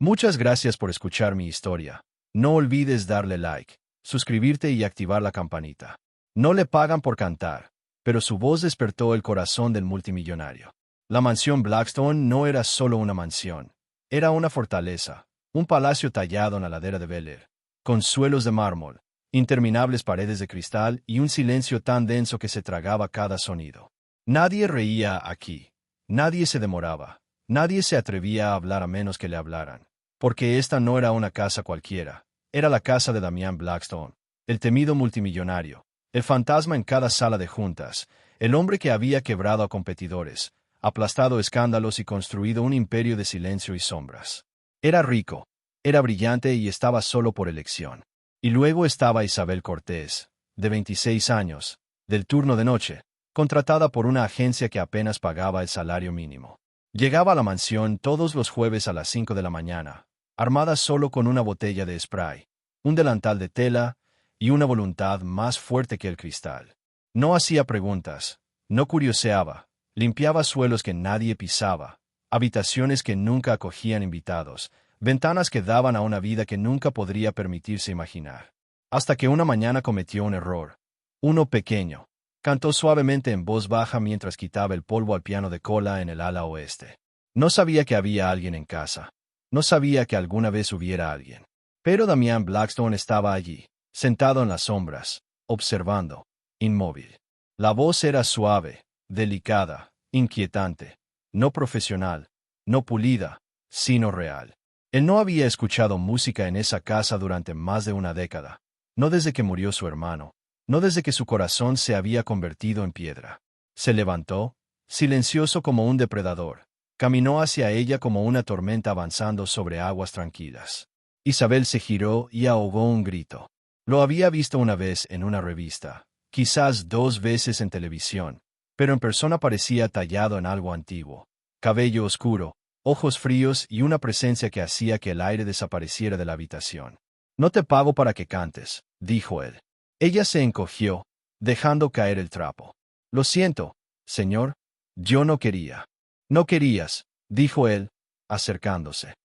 Muchas gracias por escuchar mi historia. No olvides darle like, suscribirte y activar la campanita. No le pagan por cantar, pero su voz despertó el corazón del multimillonario. La mansión Blackstone no era solo una mansión, era una fortaleza, un palacio tallado en la ladera de Bel Air, con suelos de mármol, interminables paredes de cristal y un silencio tan denso que se tragaba cada sonido. Nadie reía aquí, nadie se demoraba, nadie se atrevía a hablar a menos que le hablaran, porque esta no era una casa cualquiera, era la casa de Damian Blackstone, el temido multimillonario, el fantasma en cada sala de juntas, el hombre que había quebrado a competidores, aplastado escándalos y construido un imperio de silencio y sombras. Era rico, era brillante y estaba solo por elección. Y luego estaba Isabel Cortés, de 26 años, del turno de noche, contratada por una agencia que apenas pagaba el salario mínimo. Llegaba a la mansión todos los jueves a las 5 de la mañana, armada solo con una botella de spray, un delantal de tela y una voluntad más fuerte que el cristal. No hacía preguntas, no curioseaba, limpiaba suelos que nadie pisaba, habitaciones que nunca acogían invitados, ventanas que daban a una vida que nunca podría permitirse imaginar. Hasta que una mañana cometió un error. Uno pequeño. Cantó suavemente en voz baja mientras quitaba el polvo al piano de cola en el ala oeste. No sabía que había alguien en casa. No sabía que alguna vez hubiera alguien. Pero Damian Blackstone estaba allí, sentado en las sombras, observando, inmóvil. La voz era suave, delicada, inquietante, no profesional, no pulida, sino real. Él no había escuchado música en esa casa durante más de una década, no desde que murió su hermano, no desde que su corazón se había convertido en piedra. Se levantó, silencioso como un depredador, caminó hacia ella como una tormenta avanzando sobre aguas tranquilas. Isabel se giró y ahogó un grito. Lo había visto una vez en una revista, quizás 2 veces en televisión, pero en persona parecía tallado en algo antiguo. Cabello oscuro, ojos fríos y una presencia que hacía que el aire desapareciera de la habitación. «No te pago para que cantes», dijo él. Ella se encogió, dejando caer el trapo. «Lo siento, señor, yo no quería». «No querías», dijo él, acercándose.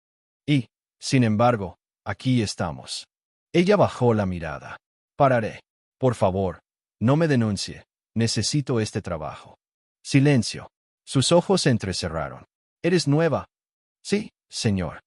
«Y, sin embargo, aquí estamos». Ella bajó la mirada. «Pararé. Por favor, no me denuncie. Necesito este trabajo». Silencio. Sus ojos se entrecerraron. «¿Eres nueva?» «Sí, señor».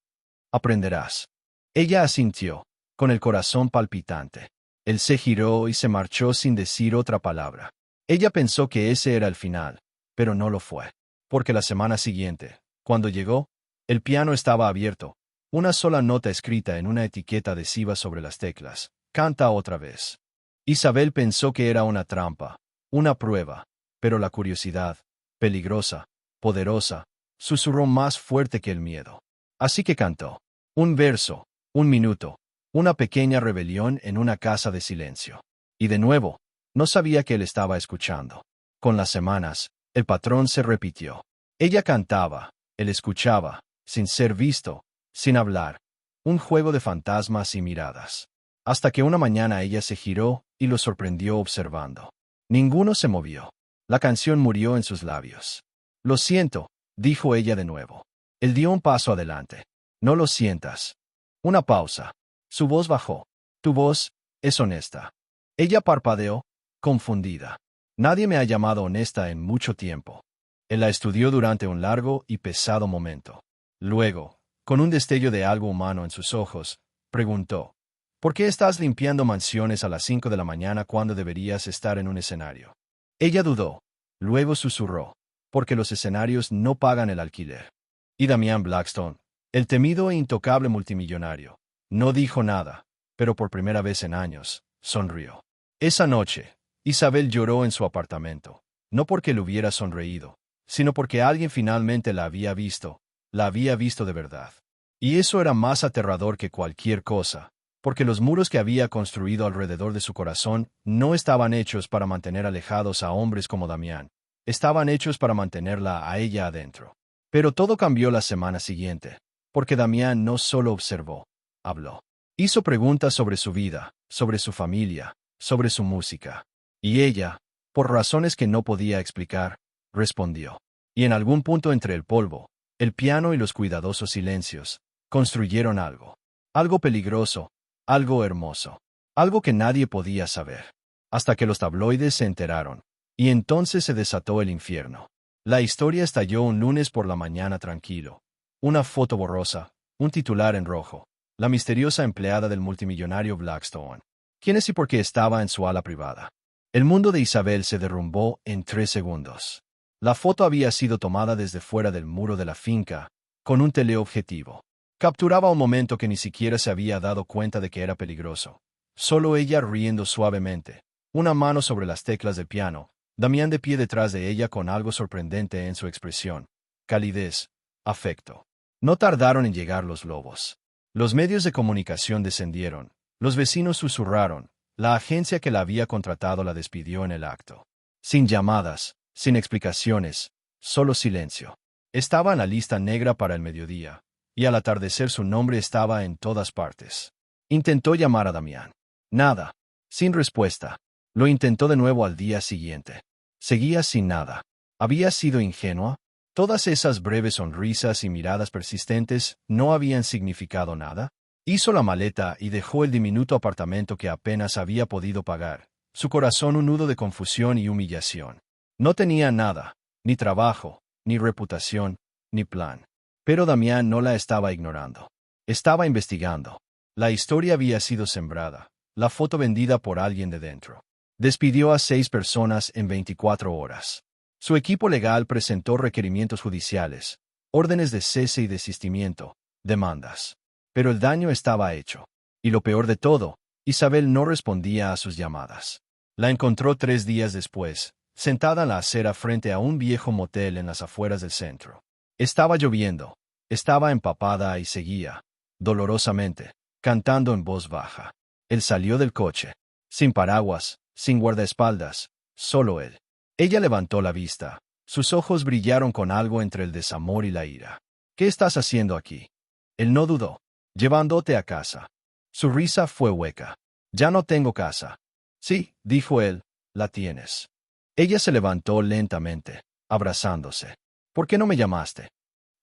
«Aprenderás». Ella asintió, con el corazón palpitante. Él se giró y se marchó sin decir otra palabra. Ella pensó que ese era el final, pero no lo fue. Porque la semana siguiente, cuando llegó, el piano estaba abierto, una sola nota escrita en una etiqueta adhesiva sobre las teclas. «Canta otra vez». Isabel pensó que era una trampa, una prueba, pero la curiosidad, peligrosa, poderosa, susurró más fuerte que el miedo. Así que cantó. Un verso, un minuto, una pequeña rebelión en una casa de silencio. Y de nuevo, no sabía que él estaba escuchando. Con las semanas, el patrón se repitió. Ella cantaba, él escuchaba, sin ser visto, sin hablar. Un juego de fantasmas y miradas. Hasta que una mañana ella se giró y lo sorprendió observando. Ninguno se movió. La canción murió en sus labios. «Lo siento», dijo ella de nuevo. Él dio un paso adelante. «No lo sientas». Una pausa. Su voz bajó. «Tu voz es honesta». Ella parpadeó, confundida. «Nadie me ha llamado honesta en mucho tiempo». Él la estudió durante un largo y pesado momento. Luego, con un destello de algo humano en sus ojos, preguntó: «¿Por qué estás limpiando mansiones a las 5 de la mañana cuando deberías estar en un escenario?» Ella dudó. Luego susurró: «Porque los escenarios no pagan el alquiler». Y Damian Blackstone, el temido e intocable multimillonario, no dijo nada, pero por primera vez en años, sonrió. Esa noche, Isabel lloró en su apartamento, no porque le hubiera sonreído, sino porque alguien finalmente la había visto de verdad. Y eso era más aterrador que cualquier cosa, porque los muros que había construido alrededor de su corazón no estaban hechos para mantener alejados a hombres como Damián, estaban hechos para mantenerla a ella adentro. Pero todo cambió la semana siguiente, porque Damián no solo observó, habló. Hizo preguntas sobre su vida, sobre su familia, sobre su música. Y ella, por razones que no podía explicar, respondió. Y en algún punto entre el polvo, el piano y los cuidadosos silencios, Construyeron algo. Algo peligroso, algo hermoso, algo que nadie podía saber. Hasta que los tabloides se enteraron. Y entonces se desató el infierno. La historia estalló un lunes por la mañana tranquilo. Una foto borrosa, un titular en rojo. La misteriosa empleada del multimillonario Blackstone. ¿Quién es y por qué estaba en su ala privada? El mundo de Isabel se derrumbó en 3 segundos. La foto había sido tomada desde fuera del muro de la finca, con un teleobjetivo. Capturaba un momento que ni siquiera se había dado cuenta de que era peligroso. Solo ella riendo suavemente, una mano sobre las teclas del piano, Damián de pie detrás de ella con algo sorprendente en su expresión. Calidez, afecto. No tardaron en llegar los lobos. Los medios de comunicación descendieron, los vecinos susurraron, la agencia que la había contratado la despidió en el acto. Sin llamadas, sin explicaciones, solo silencio. Estaba en la lista negra para el mediodía, y al atardecer su nombre estaba en todas partes. Intentó llamar a Damián. Nada. Sin respuesta. Lo intentó de nuevo al día siguiente. Seguía sin nada. ¿Había sido ingenua? Todas esas breves sonrisas y miradas persistentes no habían significado nada. Hizo la maleta y dejó el diminuto apartamento que apenas había podido pagar, su corazón un nudo de confusión y humillación. No tenía nada, ni trabajo, ni reputación, ni plan. Pero Damián no la estaba ignorando. Estaba investigando. La historia había sido sembrada, la foto vendida por alguien de dentro. Despidió a 6 personas en 24 horas. Su equipo legal presentó requerimientos judiciales, órdenes de cese y desistimiento, demandas. Pero el daño estaba hecho. Y lo peor de todo, Isabel no respondía a sus llamadas. La encontró 3 días después, sentada en la acera frente a un viejo motel en las afueras del centro. Estaba lloviendo, estaba empapada y seguía, dolorosamente, cantando en voz baja. Él salió del coche, sin paraguas, sin guardaespaldas, solo él. Ella levantó la vista. Sus ojos brillaron con algo entre el desamor y la ira. ¿Qué estás haciendo aquí? Él no dudó. Llevándote a casa. Su risa fue hueca. Ya no tengo casa. Sí, dijo él, la tienes. Ella se levantó lentamente, abrazándose. ¿Por qué no me llamaste?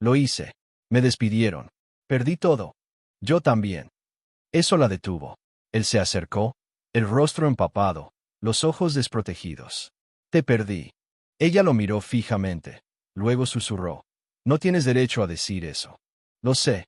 Lo hice. Me despidieron. Perdí todo. Yo también. Eso la detuvo. Él se acercó, el rostro empapado, los ojos desprotegidos. Te perdí. Ella lo miró fijamente. Luego susurró. No tienes derecho a decir eso. Lo sé.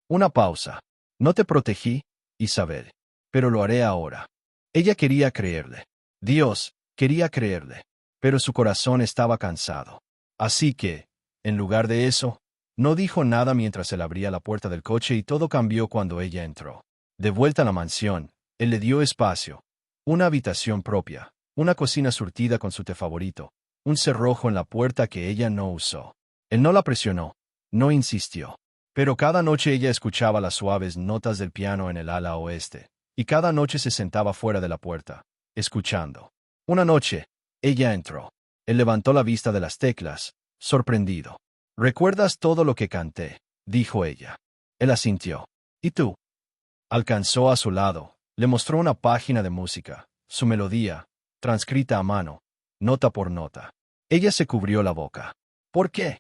Una pausa. No te protegí, Isabel. Pero lo haré ahora. Ella quería creerle. Dios, quería creerle. Pero su corazón estaba cansado. Así que, en lugar de eso, no dijo nada mientras él abría la puerta del coche y todo cambió cuando ella entró. De vuelta a la mansión, él le dio espacio. Una habitación propia, una cocina surtida con su té favorito, un cerrojo en la puerta que ella no usó. Él no la presionó, no insistió. Pero cada noche ella escuchaba las suaves notas del piano en el ala oeste, y cada noche se sentaba fuera de la puerta, escuchando. Una noche, ella entró. Él levantó la vista de las teclas, sorprendido. ¿Recuerdas todo lo que canté?, dijo ella. Él asintió. ¿Y tú? Alcanzó a su lado, le mostró una página de música, su melodía, transcrita a mano, nota por nota. Ella se cubrió la boca. ¿Por qué?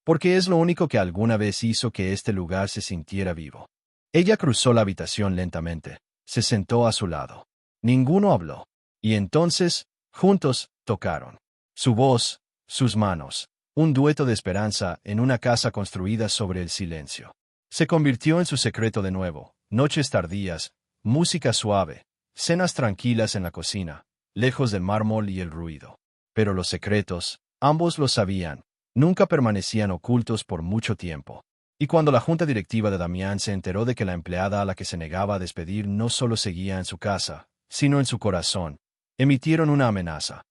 Porque es lo único que alguna vez hizo que este lugar se sintiera vivo. Ella cruzó la habitación lentamente, se sentó a su lado. Ninguno habló. Y entonces, juntos, tocaron. Su voz, sus manos, un dueto de esperanza en una casa construida sobre el silencio. Se convirtió en su secreto de nuevo, noches tardías, música suave, cenas tranquilas en la cocina, lejos del mármol y el ruido. Pero los secretos, ambos lo sabían, nunca permanecían ocultos por mucho tiempo. Y cuando la junta directiva de Damián se enteró de que la empleada a la que se negaba a despedir no solo seguía en su casa, sino en su corazón, emitieron una amenaza.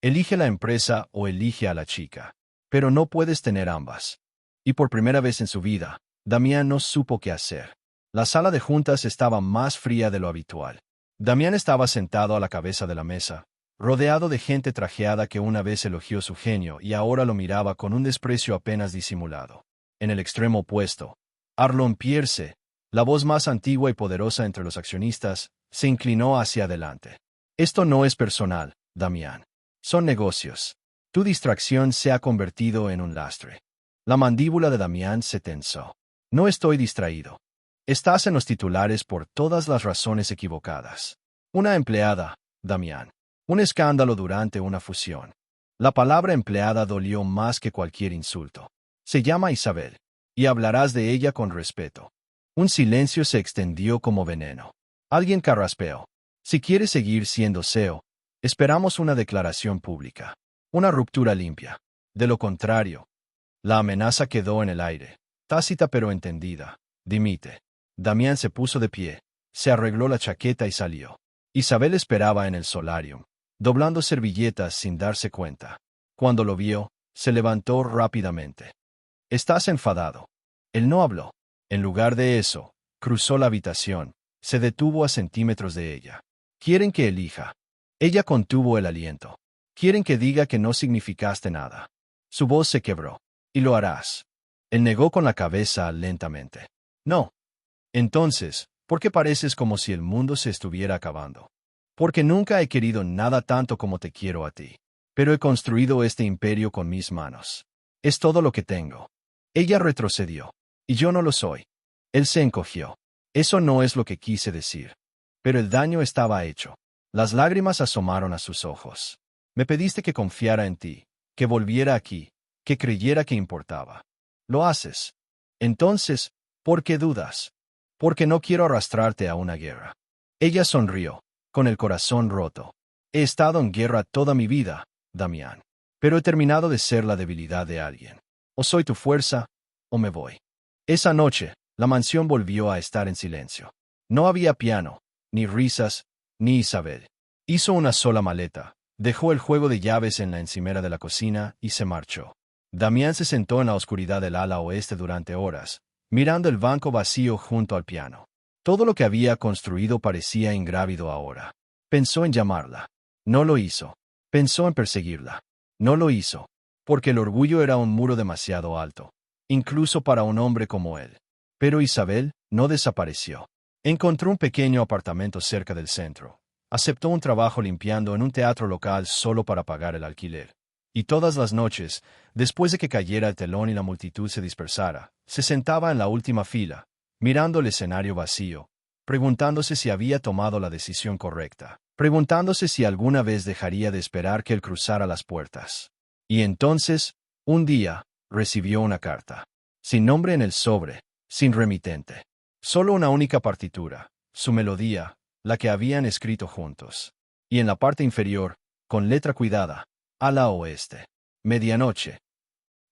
Elige la empresa o elige a la chica. Pero no puedes tener ambas. Y por primera vez en su vida, Damián no supo qué hacer. La sala de juntas estaba más fría de lo habitual. Damián estaba sentado a la cabeza de la mesa, rodeado de gente trajeada que una vez elogió su genio y ahora lo miraba con un desprecio apenas disimulado. En el extremo opuesto, Arlon Pierce, la voz más antigua y poderosa entre los accionistas, se inclinó hacia adelante. Esto no es personal, Damián. Son negocios. Tu distracción se ha convertido en un lastre. La mandíbula de Damián se tensó. No estoy distraído. Estás en los titulares por todas las razones equivocadas. Una empleada, Damián. Un escándalo durante una fusión. La palabra empleada dolió más que cualquier insulto. Se llama Isabel, y hablarás de ella con respeto. Un silencio se extendió como veneno. Alguien carraspeó. Si quieres seguir siendo CEO, esperamos una declaración pública. Una ruptura limpia. De lo contrario, la amenaza quedó en el aire, tácita pero entendida. Dimite. Damián se puso de pie, se arregló la chaqueta y salió. Isabel esperaba en el solarium, doblando servilletas sin darse cuenta. Cuando lo vio, se levantó rápidamente. «¿Estás enfadado?» Él no habló. En lugar de eso, cruzó la habitación, se detuvo a centímetros de ella. «¿Quieren que elija?» Ella contuvo el aliento. «¿Quieren que diga que no significaste nada?» Su voz se quebró. «Y lo harás». Él negó con la cabeza lentamente. «No». «Entonces, ¿por qué pareces como si el mundo se estuviera acabando?» «Porque nunca he querido nada tanto como te quiero a ti. Pero he construido este imperio con mis manos. Es todo lo que tengo». Ella retrocedió. «Y yo no lo soy». Él se encogió. «Eso no es lo que quise decir». Pero el daño estaba hecho. Las lágrimas asomaron a sus ojos. «Me pediste que confiara en ti, que volviera aquí, que creyera que importaba. Lo haces. Entonces, ¿por qué dudas?» «Porque no quiero arrastrarte a una guerra». Ella sonrió, con el corazón roto. «He estado en guerra toda mi vida, Damián. Pero he terminado de ser la debilidad de alguien. O soy tu fuerza, o me voy». Esa noche, la mansión volvió a estar en silencio. No había piano, ni risas, ni Isabel. Hizo una sola maleta, dejó el juego de llaves en la encimera de la cocina y se marchó. Damián se sentó en la oscuridad del ala oeste durante horas, mirando el banco vacío junto al piano. Todo lo que había construido parecía ingrávido ahora. Pensó en llamarla. No lo hizo. Pensó en perseguirla. No lo hizo. Porque el orgullo era un muro demasiado alto, incluso para un hombre como él. Pero Isabel no desapareció. Encontró un pequeño apartamento cerca del centro. Aceptó un trabajo limpiando en un teatro local solo para pagar el alquiler. Y todas las noches, después de que cayera el telón y la multitud se dispersara, se sentaba en la última fila, mirando el escenario vacío, preguntándose si había tomado la decisión correcta, preguntándose si alguna vez dejaría de esperar que él cruzara las puertas. Y entonces, un día, recibió una carta. Sin nombre en el sobre, sin remitente. Solo una única partitura, su melodía, la que habían escrito juntos. Y en la parte inferior, con letra cuidada, ala oeste. Medianoche.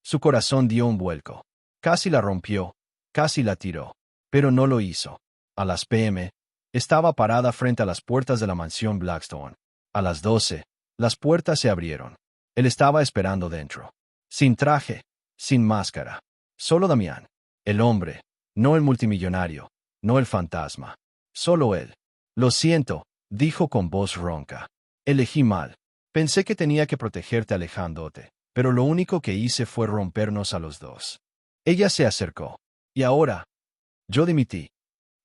Su corazón dio un vuelco. Casi la rompió, casi la tiró. Pero no lo hizo. A las p.m., estaba parada frente a las puertas de la mansión Blackstone. A las 12, las puertas se abrieron. Él estaba esperando dentro. Sin traje, sin máscara. Solo Damián. El hombre, no el multimillonario, no el fantasma. Solo él. «Lo siento», dijo con voz ronca. «Elegí mal. Pensé que tenía que protegerte alejándote, pero lo único que hice fue rompernos a los dos». Ella se acercó. «¿Y ahora?» «Yo dimití».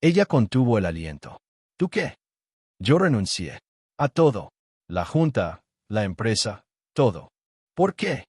Ella contuvo el aliento. «¿Tú qué?» «Yo renuncié. A todo. La junta, la empresa, todo». «¿Por qué?»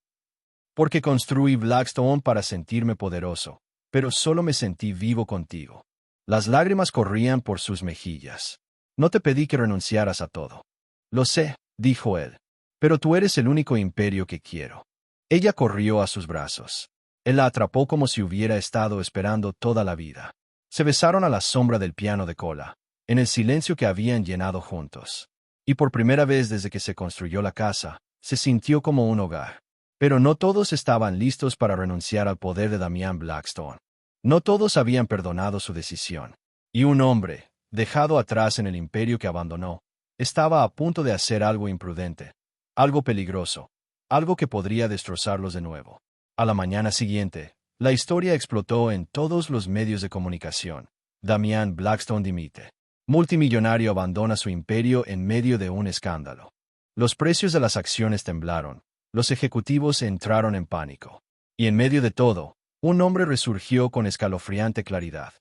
«Porque construí Blackstone para sentirme poderoso, pero solo me sentí vivo contigo». Las lágrimas corrían por sus mejillas. «No te pedí que renunciaras a todo». «Lo sé», dijo él. «Pero tú eres el único imperio que quiero». Ella corrió a sus brazos. Él la atrapó como si hubiera estado esperando toda la vida. Se besaron a la sombra del piano de cola, en el silencio que habían llenado juntos. Y por primera vez desde que se construyó la casa, se sintió como un hogar. Pero no todos estaban listos para renunciar al poder de Damián Blackstone. No todos habían perdonado su decisión. Y un hombre, dejado atrás en el imperio que abandonó, estaba a punto de hacer algo imprudente, algo peligroso, algo que podría destrozarlos de nuevo. A la mañana siguiente, la historia explotó en todos los medios de comunicación. Damián Blackstone dimite. Multimillonario abandona su imperio en medio de un escándalo. Los precios de las acciones temblaron. Los ejecutivos entraron en pánico. Y en medio de todo, un hombre resurgió con escalofriante claridad.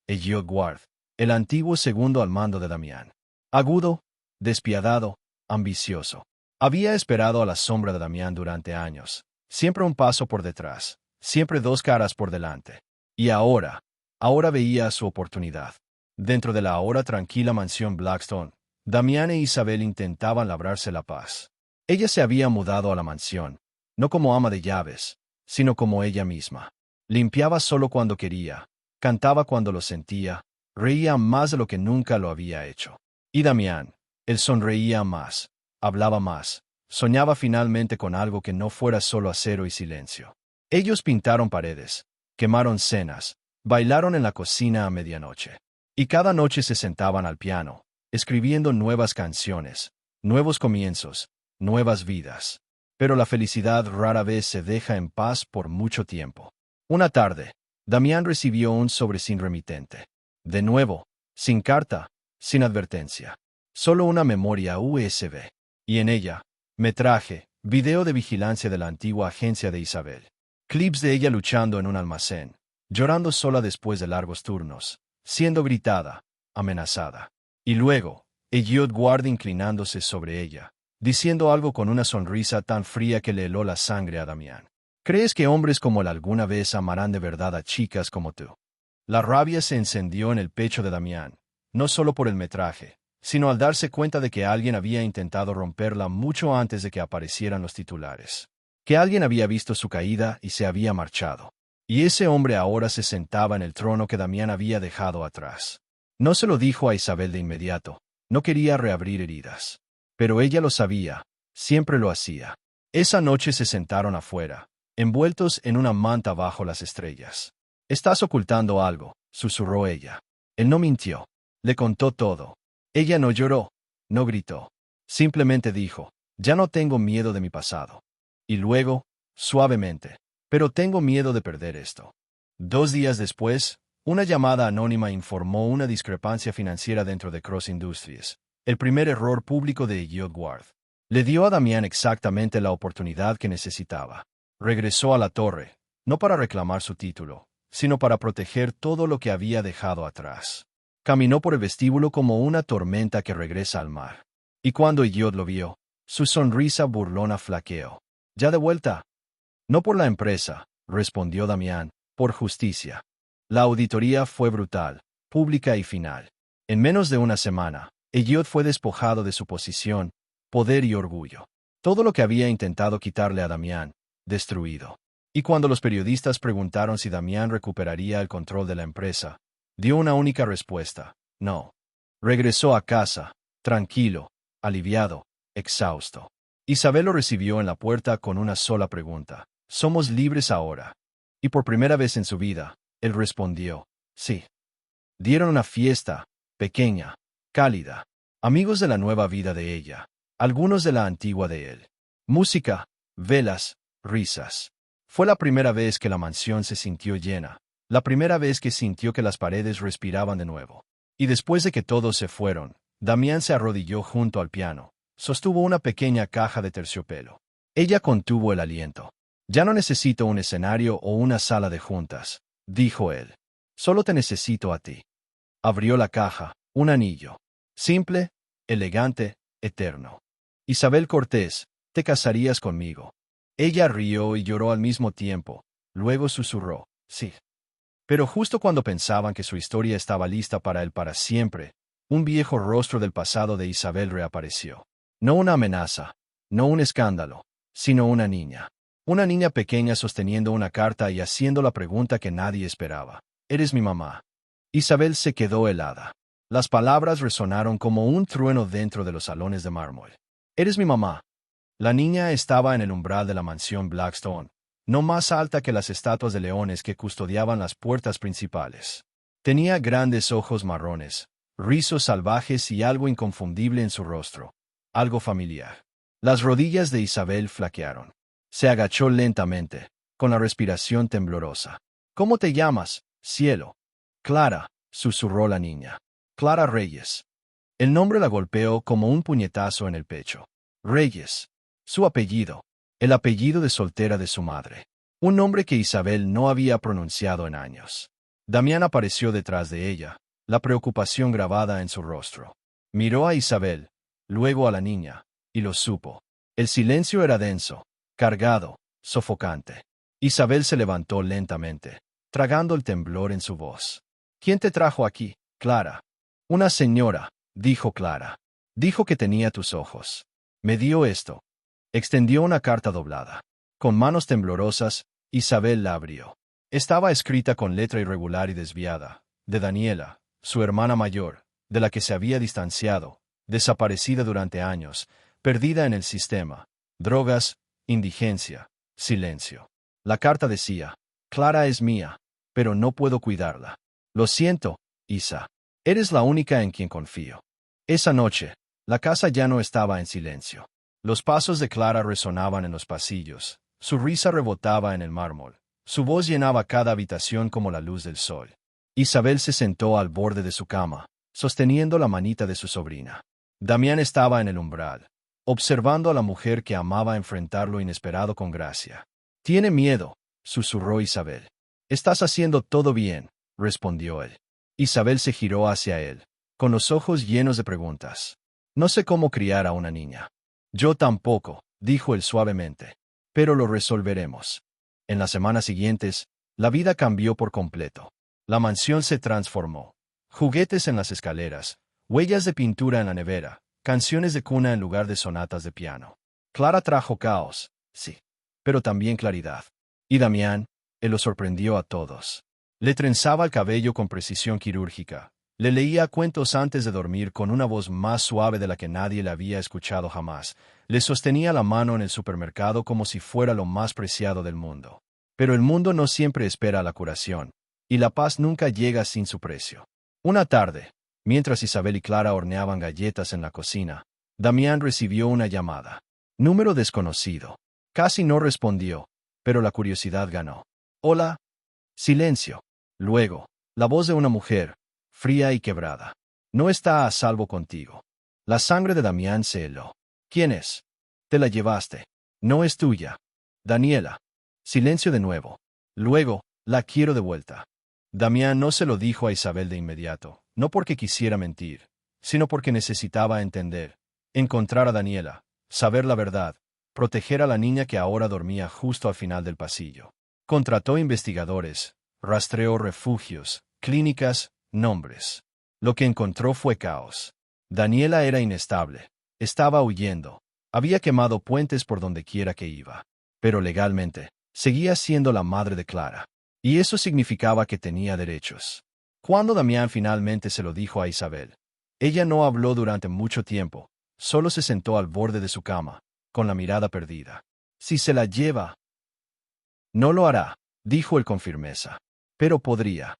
Elliot Ward, el antiguo segundo al mando de Damián. Agudo, despiadado, ambicioso. Había esperado a la sombra de Damián durante años, siempre un paso por detrás, siempre dos caras por delante. Y ahora, Ahora veía su oportunidad. Dentro de la ahora tranquila mansión Blackstone, Damián e Isabel intentaban labrarse la paz. Ella se había mudado a la mansión, no como ama de llaves, sino como ella misma. Limpiaba solo cuando quería, cantaba cuando lo sentía, reía más de lo que nunca lo había hecho. Y Damián, él sonreía más, hablaba más, soñaba finalmente con algo que no fuera solo acero y silencio. Ellos pintaron paredes, quemaron cenas, bailaron en la cocina a medianoche. Y cada noche se sentaban al piano, escribiendo nuevas canciones, nuevos comienzos, nuevas vidas. Pero la felicidad rara vez se deja en paz por mucho tiempo. Una tarde, Damián recibió un sobre sin remitente. De nuevo, sin carta, sin advertencia. Solo una memoria USB. Y en ella, metraje, video de vigilancia de la antigua agencia de Isabel. Clips de ella luchando en un almacén, llorando sola después de largos turnos, siendo gritada, amenazada. Y luego, Elliot Ward inclinándose sobre ella, diciendo algo con una sonrisa tan fría que le heló la sangre a Damián. ¿Crees que hombres como él alguna vez amarán de verdad a chicas como tú? La rabia se encendió en el pecho de Damián, no solo por el metraje, sino al darse cuenta de que alguien había intentado romperla mucho antes de que aparecieran los titulares. Que alguien había visto su caída y se había marchado. Y ese hombre ahora se sentaba en el trono que Damián había dejado atrás. No se lo dijo a Isabel de inmediato, no quería reabrir heridas. Pero ella lo sabía, siempre lo hacía. Esa noche se sentaron afuera, envueltos en una manta bajo las estrellas. «Estás ocultando algo», susurró ella. Él no mintió. Le contó todo. Ella no lloró, no gritó. Simplemente dijo, «Ya no tengo miedo de mi pasado». Y luego, suavemente, «Pero tengo miedo de perder esto». 2 días después, una llamada anónima informó una discrepancia financiera dentro de Cross Industries, el primer error público de Elliot Ward. Le dio a Damián exactamente la oportunidad que necesitaba. Regresó a la torre, no para reclamar su título, sino para proteger todo lo que había dejado atrás. Caminó por el vestíbulo como una tormenta que regresa al mar. Y cuando Elliot lo vio, su sonrisa burlona flaqueó. «¿Ya de vuelta?» «No por la empresa», respondió Damián, «por justicia». La auditoría fue brutal, pública y final. En menos de una semana, Elliot fue despojado de su posición, poder y orgullo. Todo lo que había intentado quitarle a Damián, destruido. Y cuando los periodistas preguntaron si Damián recuperaría el control de la empresa, dio una única respuesta: no. Regresó a casa, tranquilo, aliviado, exhausto. Isabel lo recibió en la puerta con una sola pregunta: «¿Somos libres ahora?» Y por primera vez en su vida, él respondió: «Sí». Dieron una fiesta, pequeña, cálida. Amigos de la nueva vida de ella, algunos de la antigua de él. Música, velas, risas. Fue la primera vez que la mansión se sintió llena, la primera vez que sintió que las paredes respiraban de nuevo. Y después de que todos se fueron, Damián se arrodilló junto al piano, sostuvo una pequeña caja de terciopelo. Ella contuvo el aliento. «Ya no necesito un escenario o una sala de juntas», dijo él. «Solo te necesito a ti». Abrió la caja, un anillo. Simple, elegante, eterno. «Isabel Cortés, ¿te casarías conmigo?» Ella rió y lloró al mismo tiempo. Luego susurró: «Sí». Pero justo cuando pensaban que su historia estaba lista para él para siempre, un viejo rostro del pasado de Isabel reapareció. No una amenaza, no un escándalo, sino una niña. Una niña pequeña sosteniendo una carta y haciendo la pregunta que nadie esperaba: «¿Eres mi mamá?» Isabel se quedó helada. Las palabras resonaron como un trueno dentro de los salones de mármol. «¿Eres mi mamá?» La niña estaba en el umbral de la mansión Blackstone, no más alta que las estatuas de leones que custodiaban las puertas principales. Tenía grandes ojos marrones, rizos salvajes y algo inconfundible en su rostro, algo familiar. Las rodillas de Isabel flaquearon. Se agachó lentamente, con la respiración temblorosa. «¿Cómo te llamas, cielo?» «Clara», susurró la niña. «Clara Reyes». El nombre la golpeó como un puñetazo en el pecho. Reyes. Su apellido. El apellido de soltera de su madre. Un nombre que Isabel no había pronunciado en años. Damián apareció detrás de ella, la preocupación grabada en su rostro. Miró a Isabel, luego a la niña, y lo supo. El silencio era denso, cargado, sofocante. Isabel se levantó lentamente, tragando el temblor en su voz. ¿Quién te trajo aquí, Clara? Una señora, dijo Clara. Dijo que tenía tus ojos. Me dio esto. Extendió una carta doblada. Con manos temblorosas, Isabel la abrió. Estaba escrita con letra irregular y desviada, de Daniela, su hermana mayor, de la que se había distanciado, desaparecida durante años, perdida en el sistema, drogas, indigencia, silencio. La carta decía: Clara es mía, pero no puedo cuidarla. Lo siento, Isa. Eres la única en quien confío. Esa noche, la casa ya no estaba en silencio. Los pasos de Clara resonaban en los pasillos, su risa rebotaba en el mármol, su voz llenaba cada habitación como la luz del sol. Isabel se sentó al borde de su cama, sosteniendo la manita de su sobrina. Damián estaba en el umbral, observando a la mujer que amaba enfrentar lo inesperado con gracia. «Tiene miedo», susurró Isabel. «Estás haciendo todo bien», respondió él. Isabel se giró hacia él, con los ojos llenos de preguntas. «No sé cómo criar a una niña». «Yo tampoco», dijo él suavemente. «Pero lo resolveremos». En las semanas siguientes, la vida cambió por completo. La mansión se transformó. Juguetes en las escaleras, huellas de pintura en la nevera, canciones de cuna en lugar de sonatas de piano. Clara trajo caos, sí, pero también claridad. Y Damián, él lo sorprendió a todos. Le trenzaba el cabello con precisión quirúrgica. Le leía cuentos antes de dormir con una voz más suave de la que nadie le había escuchado jamás. Le sostenía la mano en el supermercado como si fuera lo más preciado del mundo. Pero el mundo no siempre espera la curación, y la paz nunca llega sin su precio. Una tarde, mientras Isabel y Clara horneaban galletas en la cocina, Damián recibió una llamada. Número desconocido. Casi no respondió, pero la curiosidad ganó. «Hola». Silencio. Luego, la voz de una mujer, fría y quebrada. «No está a salvo contigo». La sangre de Damián se heló. «¿Quién es?» «Te la llevaste. No es tuya». «Daniela». Silencio de nuevo. Luego, «La quiero de vuelta». Damián no se lo dijo a Isabel de inmediato, no porque quisiera mentir, sino porque necesitaba entender, encontrar a Daniela, saber la verdad, proteger a la niña que ahora dormía justo al final del pasillo. Contrató investigadores, rastreó refugios, clínicas, nombres. Lo que encontró fue caos. Daniela era inestable, estaba huyendo, había quemado puentes por donde quiera que iba. Pero legalmente, seguía siendo la madre de Clara. Y eso significaba que tenía derechos. Cuando Damián finalmente se lo dijo a Isabel, ella no habló durante mucho tiempo, solo se sentó al borde de su cama, con la mirada perdida. «Si se la lleva». «No lo hará», dijo él con firmeza. «Pero podría».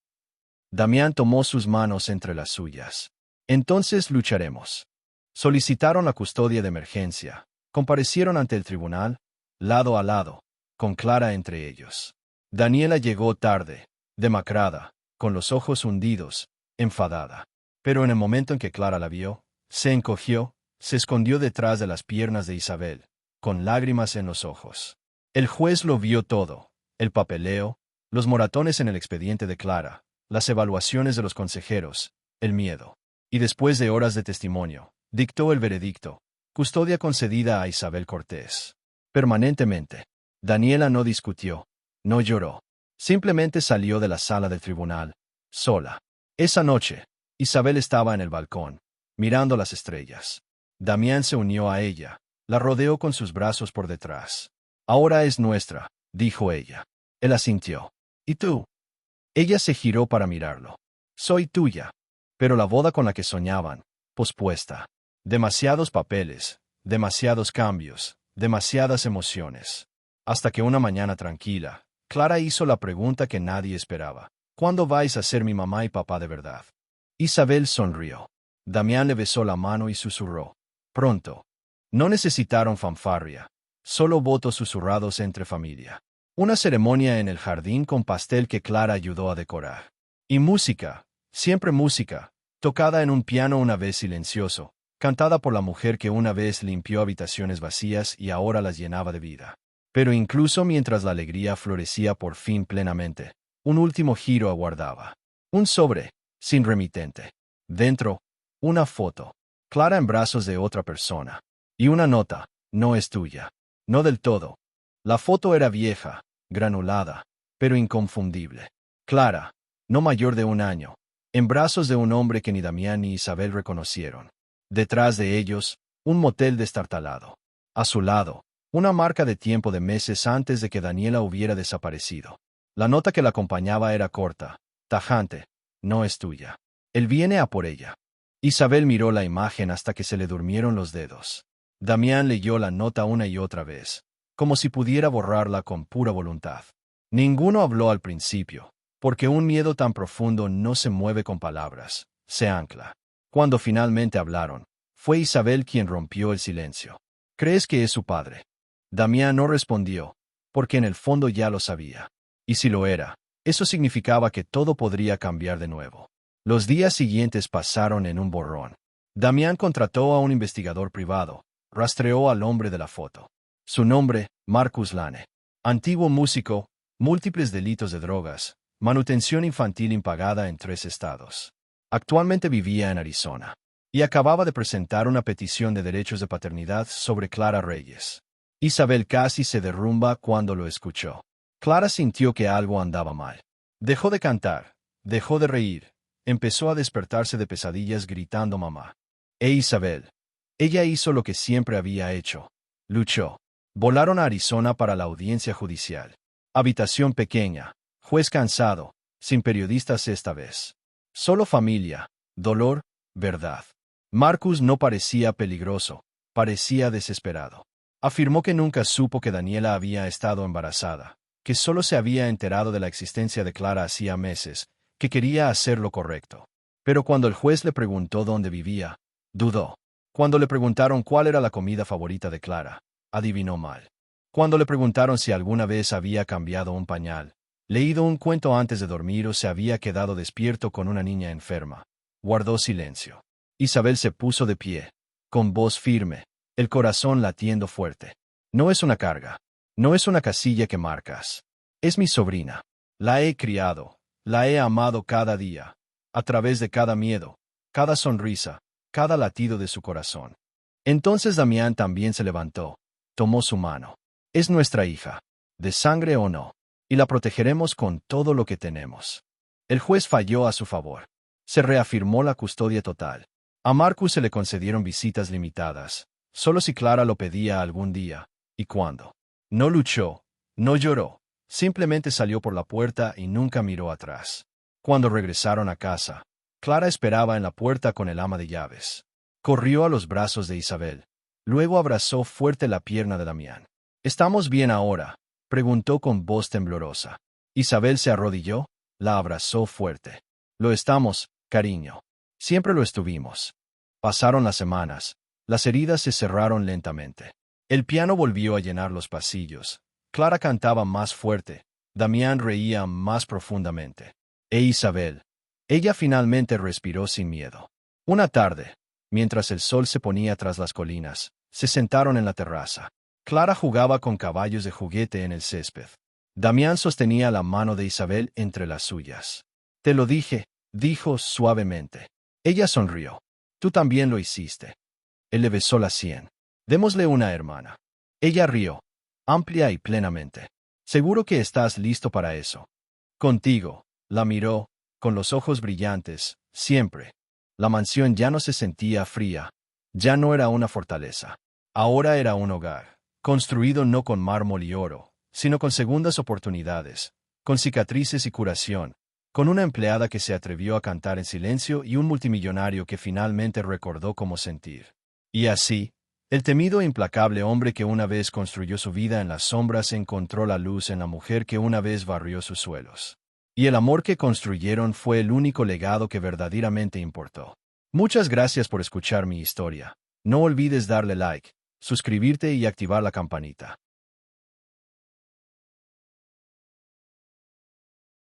Damián tomó sus manos entre las suyas. «Entonces lucharemos». Solicitaron la custodia de emergencia, comparecieron ante el tribunal, lado a lado, con Clara entre ellos. Daniela llegó tarde, demacrada, con los ojos hundidos, enfadada. Pero en el momento en que Clara la vio, se encogió, se escondió detrás de las piernas de Isabel, con lágrimas en los ojos. El juez lo vio todo, el papeleo, los moratones en el expediente de Clara, las evaluaciones de los consejeros, el miedo. Y después de horas de testimonio, dictó el veredicto: custodia concedida a Isabel Cortés. Permanentemente. Daniela no discutió, no lloró. Simplemente salió de la sala del tribunal, sola. Esa noche, Isabel estaba en el balcón, mirando las estrellas. Damián se unió a ella, la rodeó con sus brazos por detrás. «Ahora es nuestra», dijo ella. Él asintió. «¿Y tú?» Ella se giró para mirarlo. «Soy tuya». Pero la boda con la que soñaban, pospuesta. Demasiados papeles, demasiados cambios, demasiadas emociones. Hasta que una mañana tranquila, Clara hizo la pregunta que nadie esperaba. «¿Cuándo vais a ser mi mamá y papá de verdad?» Isabel sonrió. Damián le besó la mano y susurró: «Pronto». No necesitaron fanfarria, solo votos susurrados entre familia. Una ceremonia en el jardín con pastel que Clara ayudó a decorar. Y música, siempre música, tocada en un piano una vez silencioso, cantada por la mujer que una vez limpió habitaciones vacías y ahora las llenaba de vida. Pero incluso mientras la alegría florecía por fin plenamente, un último giro aguardaba. Un sobre, sin remitente. Dentro, una foto, Clara en brazos de otra persona. Y una nota: «No es tuya». No del todo. La foto era vieja, granulada, pero inconfundible. Clara, no mayor de 1 año, en brazos de un hombre que ni Damián ni Isabel reconocieron. Detrás de ellos, un motel destartalado. A su lado, una marca de tiempo de meses antes de que Daniela hubiera desaparecido. La nota que la acompañaba era corta, tajante: no es tuya. Él viene a por ella. Isabel miró la imagen hasta que se le durmieron los dedos. Damián leyó la nota una y otra vez, como si pudiera borrarla con pura voluntad. Ninguno habló al principio, porque un miedo tan profundo no se mueve con palabras, se ancla. Cuando finalmente hablaron, fue Isabel quien rompió el silencio. ¿Crees que es su padre? Damián no respondió, porque en el fondo ya lo sabía. Y si lo era, eso significaba que todo podría cambiar de nuevo. Los días siguientes pasaron en un borrón. Damián contrató a un investigador privado, rastreó al hombre de la foto. Su nombre, Marcus Lane. Antiguo músico, múltiples delitos de drogas, manutención infantil impagada en 3 estados. Actualmente vivía en Arizona. Y acababa de presentar una petición de derechos de paternidad sobre Clara Reyes. Isabel casi se derrumba cuando lo escuchó. Clara sintió que algo andaba mal. Dejó de cantar, dejó de reír, empezó a despertarse de pesadillas gritando mamá. Isabel. Ella hizo lo que siempre había hecho. Luchó. Volaron a Arizona para la audiencia judicial. Habitación pequeña, juez cansado, sin periodistas esta vez. Solo familia, dolor, verdad. Marcus no parecía peligroso, parecía desesperado. Afirmó que nunca supo que Daniela había estado embarazada, que solo se había enterado de la existencia de Clara hacía meses, que quería hacer lo correcto. Pero cuando el juez le preguntó dónde vivía, dudó. Cuando le preguntaron cuál era la comida favorita de Clara, adivinó mal. Cuando le preguntaron si alguna vez había cambiado un pañal, leído un cuento antes de dormir o se había quedado despierto con una niña enferma, guardó silencio. Isabel se puso de pie, con voz firme, el corazón latiendo fuerte. No es una carga. No es una casilla que marcas. Es mi sobrina. La he criado, la he amado cada día, a través de cada miedo, cada sonrisa, cada latido de su corazón. Entonces Damián también se levantó, tomó su mano. Es nuestra hija, de sangre o no, y la protegeremos con todo lo que tenemos. El juez falló a su favor. Se reafirmó la custodia total. A Marcus se le concedieron visitas limitadas, solo si Clara lo pedía algún día, y cuando. No luchó, no lloró, simplemente salió por la puerta y nunca miró atrás. Cuando regresaron a casa, Clara esperaba en la puerta con el ama de llaves. Corrió a los brazos de Isabel. Luego abrazó fuerte la pierna de Damián. ¿Estamos bien ahora?, preguntó con voz temblorosa. Isabel se arrodilló, la abrazó fuerte. Lo estamos, cariño. Siempre lo estuvimos. Pasaron las semanas. Las heridas se cerraron lentamente. El piano volvió a llenar los pasillos. Clara cantaba más fuerte. Damián reía más profundamente. Isabel. Ella finalmente respiró sin miedo. Una tarde, mientras el sol se ponía tras las colinas, se sentaron en la terraza. Clara jugaba con caballos de juguete en el césped. Damián sostenía la mano de Isabel entre las suyas. Te lo dije, dijo suavemente. Ella sonrió. Tú también lo hiciste. Él le besó la sien. Démosle una hermana. Ella rió, amplia y plenamente. Seguro que estás listo para eso. Contigo. La miró, con los ojos brillantes, siempre. La mansión ya no se sentía fría. Ya no era una fortaleza. Ahora era un hogar, construido no con mármol y oro, sino con segundas oportunidades, con cicatrices y curación, con una empleada que se atrevió a cantar en silencio y un multimillonario que finalmente recordó cómo sentir. Y así, el temido e implacable hombre que una vez construyó su vida en las sombras encontró la luz en la mujer que una vez barrió sus suelos. Y el amor que construyeron fue el único legado que verdaderamente importó. Muchas gracias por escuchar mi historia. No olvides darle like, suscribirte y activar la campanita.